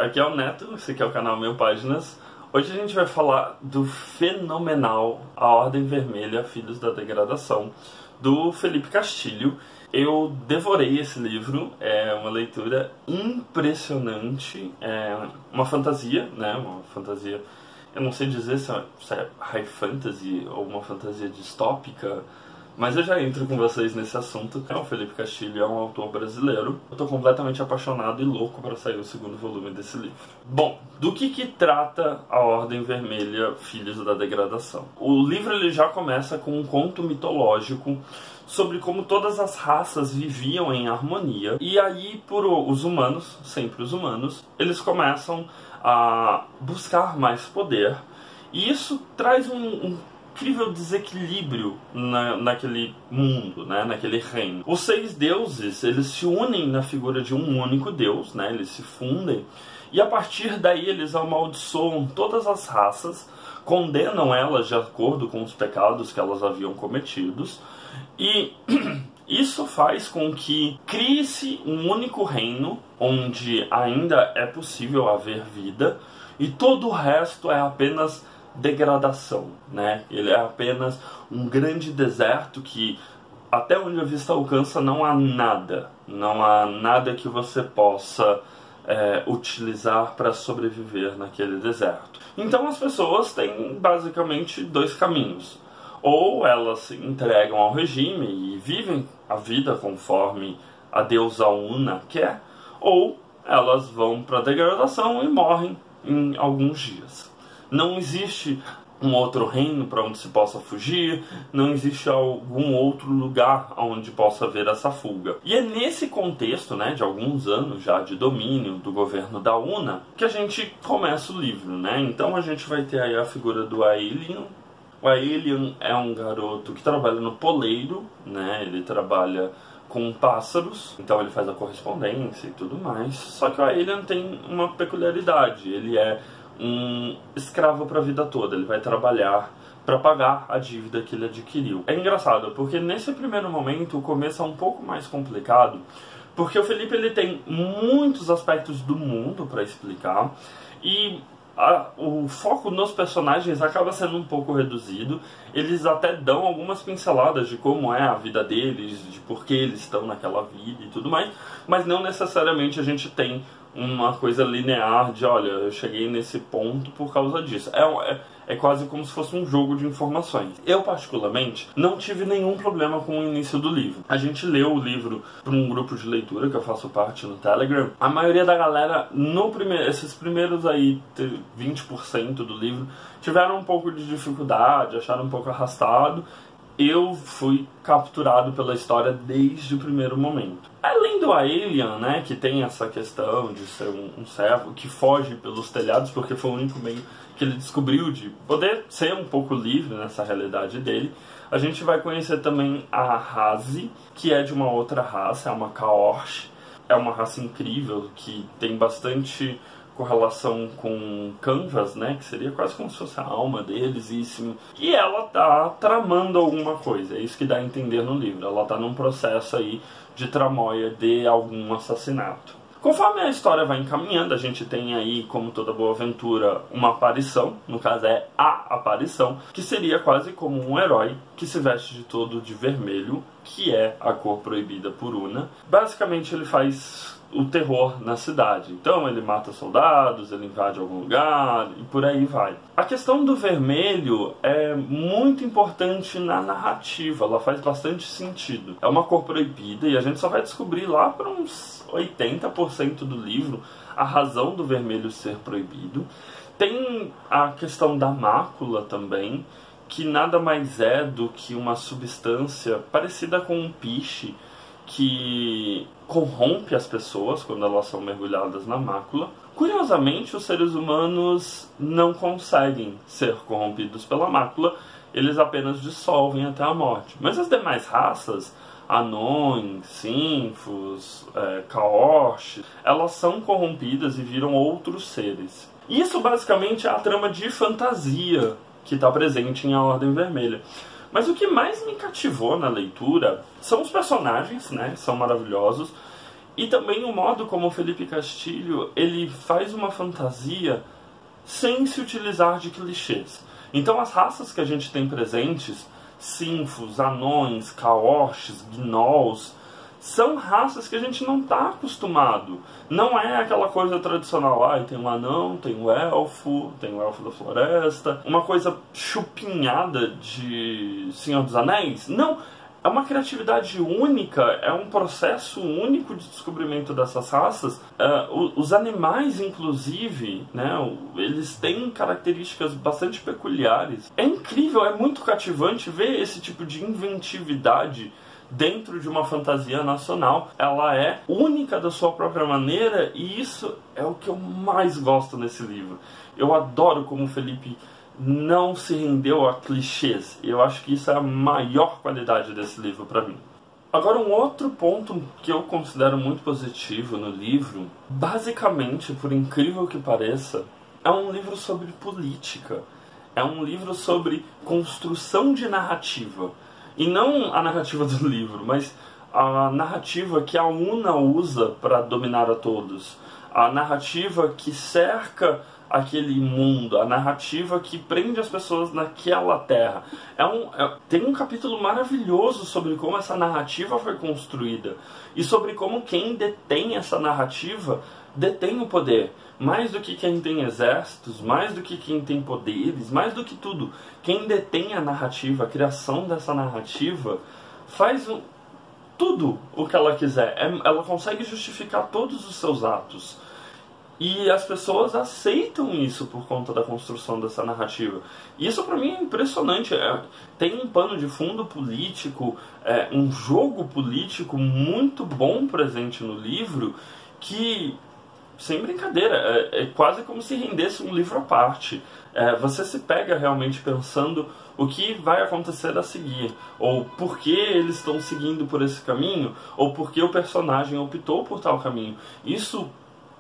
aqui é o Neto, esse aqui é o canal Mil Páginas. Hoje a gente vai falar do fenomenal A Ordem Vermelha, Filhos da Degradação, do Felipe Castilho. Eu devorei esse livro, é uma leitura impressionante, é uma fantasia, né? Uma fantasia, eu não sei dizer se é high fantasy ou uma fantasia distópica, mas eu já entro com vocês nesse assunto. O Felipe Castilho é um autor brasileiro. Eu tô completamente apaixonado e louco para sair o segundo volume desse livro. Bom, do que trata A Ordem Vermelha, Filhos da Degradação? O livro ele já começa com um conto mitológico sobre como todas as raças viviam em harmonia. E aí, os humanos, sempre os humanos, eles começam a buscar mais poder. E isso traz um incrível desequilíbrio naquele mundo, né, naquele reino. Os 6 deuses, eles se unem na figura de um único deus, né, eles se fundem, e a partir daí eles amaldiçoam todas as raças, condenam elas de acordo com os pecados que elas haviam cometidos, e isso faz com que crie-se um único reino, onde ainda é possível haver vida, e todo o resto é apenas degradação, né? Ele é apenas um grande deserto que, até onde a vista alcança, não há nada que você possa utilizar para sobreviver naquele deserto. Então as pessoas têm basicamente 2 caminhos: ou elas se entregam ao regime e vivem a vida conforme a deusa Una quer, ou elas vão para a degradação e morrem em alguns dias. Não existe um outro reino para onde se possa fugir, não existe algum outro lugar onde possa haver essa fuga. E é nesse contexto, né, de alguns anos já de domínio do governo da Una, que a gente começa o livro, né? Então a gente vai ter aí a figura do Aelian. O Aelian é um garoto que trabalha no poleiro, né? Ele trabalha com pássaros, então ele faz a correspondência e tudo mais. Só que o Aelian tem uma peculiaridade: ele é um escravo para a vida toda. Ele vai trabalhar para pagar a dívida que ele adquiriu. É engraçado, porque nesse primeiro momento o começo é um pouco mais complicado, porque o Felipe ele tem muitos aspectos do mundo para explicar, e o foco nos personagens acaba sendo um pouco reduzido. Eles até dão algumas pinceladas de como é a vida deles, de por que eles estão naquela vida e tudo mais, mas não necessariamente a gente tem uma coisa linear de, olha, eu cheguei nesse ponto por causa disso. É quase como se fosse um jogo de informações. Eu, particularmente, não tive nenhum problema com o início do livro. A gente leu o livro para um grupo de leitura, que eu faço parte no Telegram. A maioria da galera, esses primeiros aí 20% do livro, tiveram um pouco de dificuldade, acharam um pouco arrastado. Eu fui capturado pela história desde o primeiro momento. Além do Aelian, né, que tem essa questão de ser um servo que foge pelos telhados, porque foi o único meio que ele descobriu de poder ser um pouco livre nessa realidade dele, a gente vai conhecer também a Hazi, que é de uma outra raça, é uma Kaorsh. É uma raça incrível, que tem bastante correlação com Canvas, né, que seria quase como se fosse a alma deles, e ela tá tramando alguma coisa. É isso que dá a entender no livro. Ela tá num processo aí de tramóia de algum assassinato. Conforme a história vai encaminhando, a gente tem aí, como toda boa aventura, uma aparição. No caso é a aparição, que seria quase como um herói que se veste de todo de vermelho, que é a cor proibida por Una. Basicamente ele faz o terror na cidade. Então ele mata soldados, ele invade algum lugar e por aí vai. A questão do vermelho é muito importante na narrativa, ela faz bastante sentido. É uma cor proibida e a gente só vai descobrir lá para uns 80% do livro a razão do vermelho ser proibido. Tem a questão da mácula também, que nada mais é do que uma substância parecida com um piche, que corrompe as pessoas quando elas são mergulhadas na mácula. Curiosamente, os seres humanos não conseguem ser corrompidos pela mácula, eles apenas dissolvem até a morte. Mas as demais raças, anões, sinfos, Kaorsh, elas são corrompidas e viram outros seres. Isso basicamente é a trama de fantasia que está presente em A Ordem Vermelha. Mas o que mais me cativou na leitura são os personagens, né? São maravilhosos. E também o modo como o Felipe Castilho ele faz uma fantasia sem se utilizar de clichês. Então as raças que a gente tem presentes, sinfos, anões, caorches, gnolls, são raças que a gente não está acostumado. Não é aquela coisa tradicional, tem um anão, tem um elfo da floresta, uma coisa chupinhada de Senhor dos Anéis. Não, é uma criatividade única, é um processo único de descobrimento dessas raças. Os animais, inclusive, né, eles têm características bastante peculiares. É incrível, é muito cativante ver esse tipo de inventividade dentro de uma fantasia nacional. Ela é única da sua própria maneira e isso é o que eu mais gosto nesse livro. Eu adoro como o Felipe não se rendeu a clichês. Eu acho que isso é a maior qualidade desse livro para mim. Agora, um outro ponto que eu considero muito positivo no livro, basicamente, por incrível que pareça, é um livro sobre política. É um livro sobre construção de narrativa. E não a narrativa do livro, mas a narrativa que a UNA usa para dominar a todos. A narrativa que cerca aquele mundo, a narrativa que prende as pessoas naquela terra. Tem um capítulo maravilhoso sobre como essa narrativa foi construída e sobre como quem detém essa narrativa detém o poder. Mais do que quem tem exércitos, mais do que quem tem poderes, mais do que tudo. Quem detém a narrativa, a criação dessa narrativa, faz tudo o que ela quiser. Ela consegue justificar todos os seus atos. E as pessoas aceitam isso por conta da construção dessa narrativa. E isso pra mim é impressionante. Tem um pano de fundo político, um jogo político muito bom presente no livro que, sem brincadeira, é quase como se rendesse um livro à parte. Você se pega realmente pensando o que vai acontecer a seguir, ou por que eles estão seguindo por esse caminho, ou por que o personagem optou por tal caminho. Isso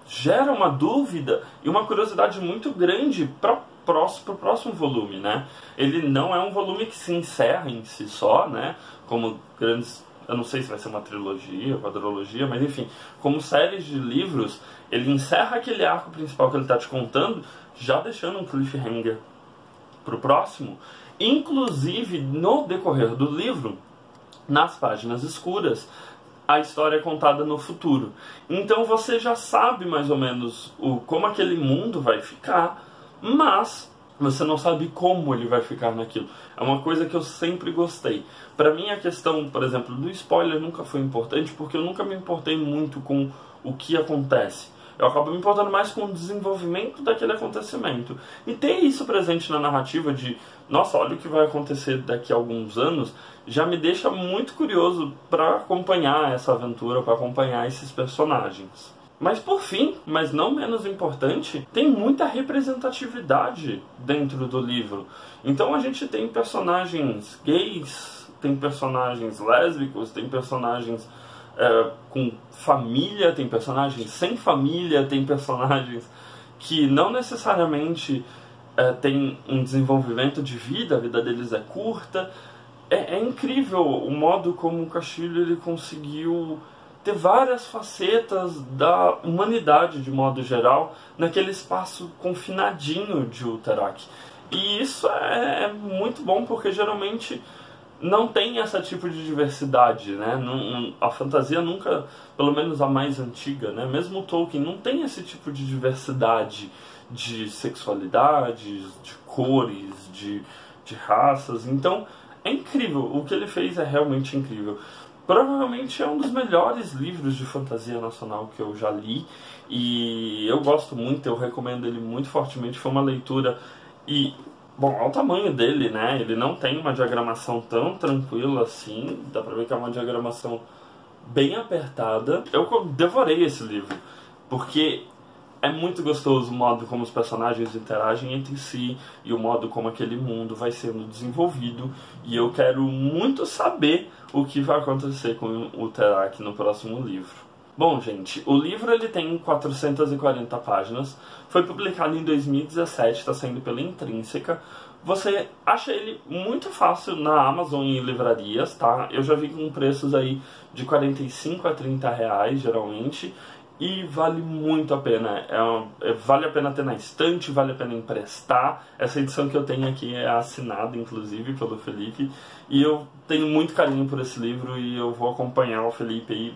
gera uma dúvida e uma curiosidade muito grande para o próximo volume, né? Ele não é um volume que se encerra em si só, né? Como grandes... Eu não sei se vai ser uma trilogia, quadrologia, mas enfim, como séries de livros, ele encerra aquele arco principal que ele está te contando, já deixando um cliffhanger para o próximo. Inclusive, no decorrer do livro, nas páginas escuras, a história é contada no futuro. Então você já sabe mais ou menos como aquele mundo vai ficar, mas você não sabe como ele vai ficar naquilo. É uma coisa que eu sempre gostei. Para mim a questão, por exemplo, do spoiler nunca foi importante, porque eu nunca me importei muito com o que acontece. Eu acabo me importando mais com o desenvolvimento daquele acontecimento. E ter isso presente na narrativa de, nossa, olha o que vai acontecer daqui a alguns anos, já me deixa muito curioso para acompanhar essa aventura, para acompanhar esses personagens. Mas por fim, mas não menos importante, tem muita representatividade dentro do livro. Então a gente tem personagens gays, tem personagens lésbicos, tem personagens com família, tem personagens sem família, tem personagens que não necessariamente têm um desenvolvimento de vida, a vida deles é curta. É incrível o modo como o Castilho ele conseguiu ter várias facetas da humanidade de modo geral naquele espaço confinadinho de Ulterac. E isso é muito bom porque geralmente não tem esse tipo de diversidade, né? A fantasia nunca, pelo menos a mais antiga, né? Mesmo o Tolkien não tem esse tipo de diversidade de sexualidades, de cores, de raças. Então é incrível, o que ele fez é realmente incrível. Provavelmente é um dos melhores livros de fantasia nacional que eu já li e eu gosto muito, eu recomendo ele muito fortemente. Foi uma leitura e... Bom, olha o tamanho dele, né? Ele não tem uma diagramação tão tranquila assim. Dá pra ver que é uma diagramação bem apertada. Eu devorei esse livro, porque é muito gostoso o modo como os personagens interagem entre si e o modo como aquele mundo vai sendo desenvolvido. E eu quero muito saber o que vai acontecer com o Ulterac no próximo livro. Bom, gente, o livro ele tem 440 páginas, foi publicado em 2017, está saindo pela Intrínseca. Você acha ele muito fácil na Amazon e em livrarias, tá? Eu já vi com preços aí de 45 a 30 reais, geralmente. E vale muito a pena, vale a pena ter na estante, vale a pena emprestar. Essa edição que eu tenho aqui é assinada, inclusive, pelo Felipe. E eu tenho muito carinho por esse livro e eu vou acompanhar o Felipe aí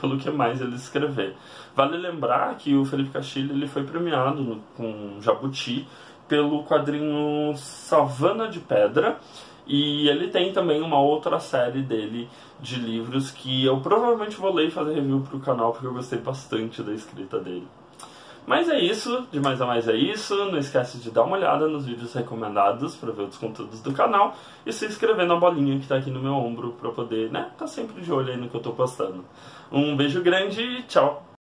pelo que mais ele escrever. Vale lembrar que o Felipe Castilho ele foi premiado com Jabuti pelo quadrinho Savana de Pedra. E ele tem também uma outra série dele de livros que eu provavelmente vou ler e fazer review pro canal, porque eu gostei bastante da escrita dele. Mas é isso, de mais a mais é isso. Não esquece de dar uma olhada nos vídeos recomendados para ver outros conteúdos do canal e se inscrever na bolinha que tá aqui no meu ombro para poder, tá sempre de olho aí no que eu tô postando. Um beijo grande e tchau!